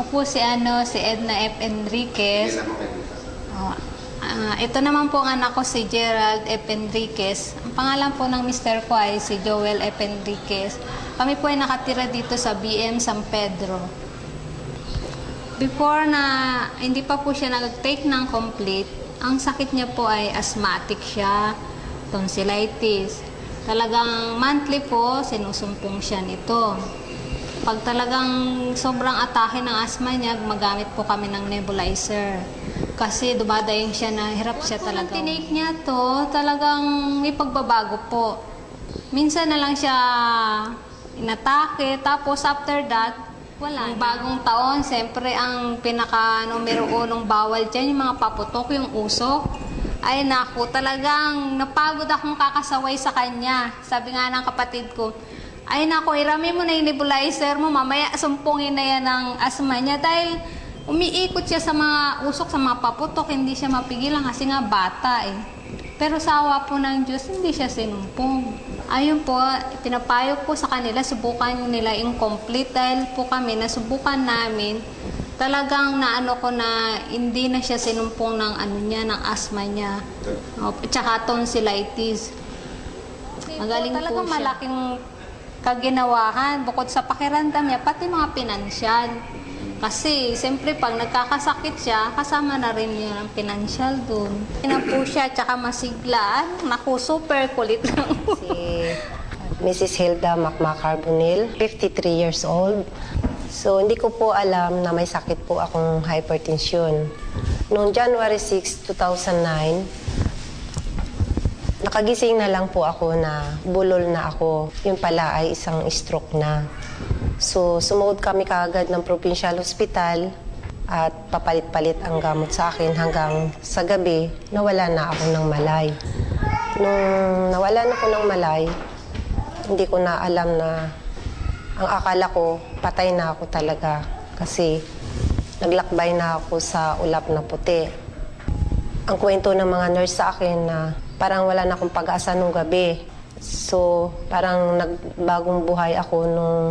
Ako po si Edna F. Enriquez. Oh, ito naman po ang anak ko si Gerald F. Enriquez. Ang pangalan po ng mister ko ay si Joel F. Enriquez. Kami po ay nakatira dito sa BM San Pedro. Before na hindi pa po siya nag-take ng complete, ang sakit niya po ay asthmatic siya, tonsillitis. Talagang monthly po, sinusumpong siya nito. Pag talagang sobrang atake ng asthma niya, magamit po kami ng nebulizer. Kasi dumadayung siya na hirap siya talaga. Nung tinake niya to, talagang may pagbabago po. Minsan na lang siya inatake, tapos after that, wala. Yung bagong taon, siyempre ang pinaka-numero unong bawal dyan, yung mga paputok, yung usok. Ay naku, talagang napagod akong kakasaway sa kanya. Sabi nga ng kapatid ko, ay naku, irami mo na yung nebulizer mo, mamaya sumpungin na yan ng asma niya. Dahil umiikot siya sa mga usok, sa mga paputok, hindi siya mapigilan kasi nga bata eh. Pero sa awa po ng Diyos, hindi siya sinumpong. Ayun po, pinapayo po sa kanila, subukan nila incomplete dahil po kami, nasubukan namin, talagang naano ko na hindi na siya sinumpong ng ng asthma niya. Tsaka tonsillitis. Magaling po talagang malaking kaginawahan bukod sa pakiramdam niya, pati mga pinansyal. Kasi, siyempre, pag nagkakasakit siya, kasama na rin yun ang pinansyal dun. Na po siya, tsaka masiglaan. Naku, super kulit lang. Si Mrs. Hilda Macmacarbonil, 53 years old. So, hindi ko po alam na may sakit po akong hypertension. Noong January 6, 2009, nakagising na lang po ako na bulol na ako. Yun pala ay isang stroke na. So, sumuod kami kaagad ng Provincial Hospital at papalit-palit ang gamot sa akin hanggang sa gabi, nawala na ako ng malay. Nung nawala na ako ng malay, hindi ko na alam na ang akala ko, patay na ako talaga kasi naglakbay na ako sa ulap na puti. Ang kwento ng mga nurse sa akin na parang wala na akong pag-asa nung gabi. So, parang nagbagong buhay ako nung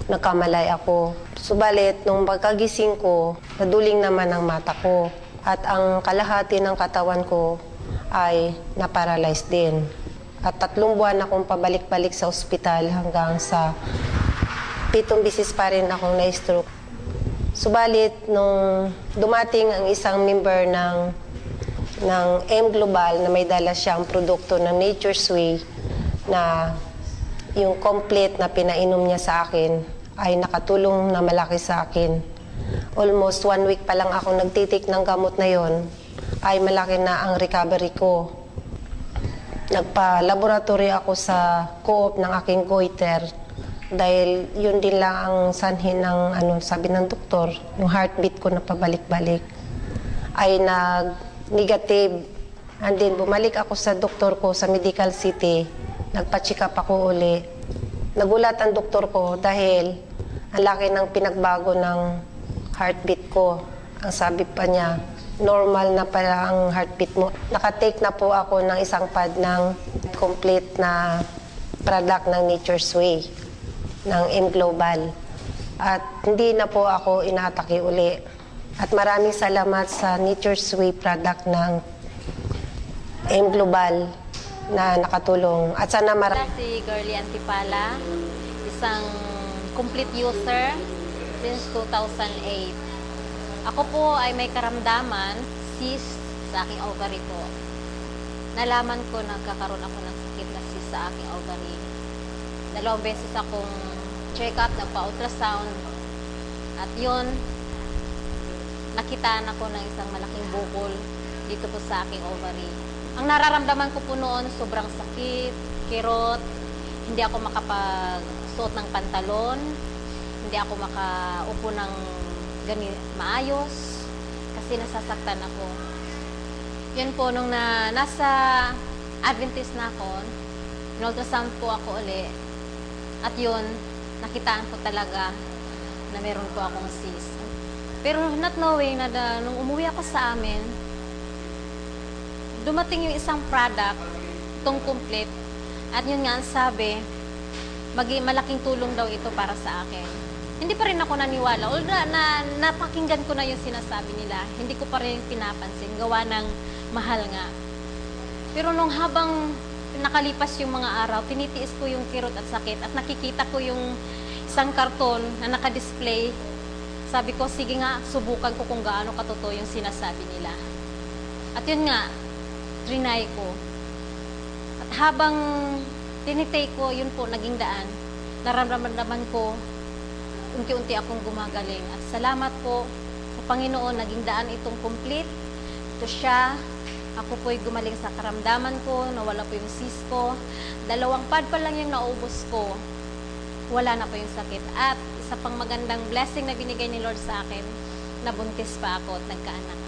nagkamalay ako. Subalit, nung pagkagising ko, naduling naman ang mata ko. At ang kalahati ng katawan ko ay naparalyzed din. At 3 buwan akong pabalik-balik sa ospital hanggang sa 7 bisis pa rin akong na-stroke. Subalit, nung dumating ang isang member ng M Global na may dala siyang produkto ng Nature's Way na yung complete na pinainom niya sa akin ay nakatulong na malaki sa akin. Almost 1 week pa lang ako nagtitik ng gamot na yon, ay malaki na ang recovery ko. Nagpa-laboratory ako sa co-op ng aking goiter dahil yun din lang ang sanhin ng sabi ng doktor, yung heartbeat ko na pabalik-balik ay nag-negative. And then bumalik ako sa doktor ko sa Medical City. Nagpa-check up ako uli. Nagulat ang doktor ko dahil ang laki ng pinagbago ng heartbeat ko. Ang sabi pa niya, normal na pala ang heartbeat mo. Nakatake na po ako ng isang pad ng complete na product ng Nature's Way, ng M Global. At hindi na po ako inatake uli. At maraming salamat sa Nature's Way product ng M Global na nakatulong. At sana Si Girlie Antipala, isang complete user since 2008. Ako po ay may karamdaman, cyst sa aking ovary po. Nalaman ko nagkakaroon ako ng sakit na cyst sa aking ovary. 2 beses akong check-up, nagpa-ultrasound. At yun, nakitaan ako ng isang malaking bukol dito po sa aking ovary. Ang nararamdaman ko po noon, sobrang sakit, kirot, hindi ako makapagsuot ng pantalon, hindi ako makaupo ng maayos, kasi nasasaktan ako. Yun po, nung nasa Adventist na ako, in-ultrasound po ako uli, at yun, nakitaan ko talaga na meron po akong cyst. Pero not knowing na nung umuwi ako sa amin, dumating yung isang product, itong complete, at yun nga ang sabi, malaking tulong daw ito para sa akin. hindi pa rin ako naniwala. Although napakinggan ko na yung sinasabi nila, hindi ko pa rin pinapansin. Gawa ng mahal nga. Pero nung habang nakalipas yung mga araw, tinitiis ko yung kirot at sakit at nakikita ko yung isang karton na nakadisplay. Sabi ko, sige nga, subukan ko kung gaano katotoo yung sinasabi nila. At yun nga, trinay ko. At habang tinitake ko, yun po, naging daan. Nararamdaman ko, unti-unti akong gumagaling. At salamat po sa Panginoon, naging daan itong complete. Ito siya. Ako po'y gumaling sa karamdaman ko, nawala po yung cyst ko. 2 pad pa lang yung naubos ko. Wala na po yung sakit. At isa pang magandang blessing na binigay ni Lord sa akin, nabuntis pa ako at nagkaanak.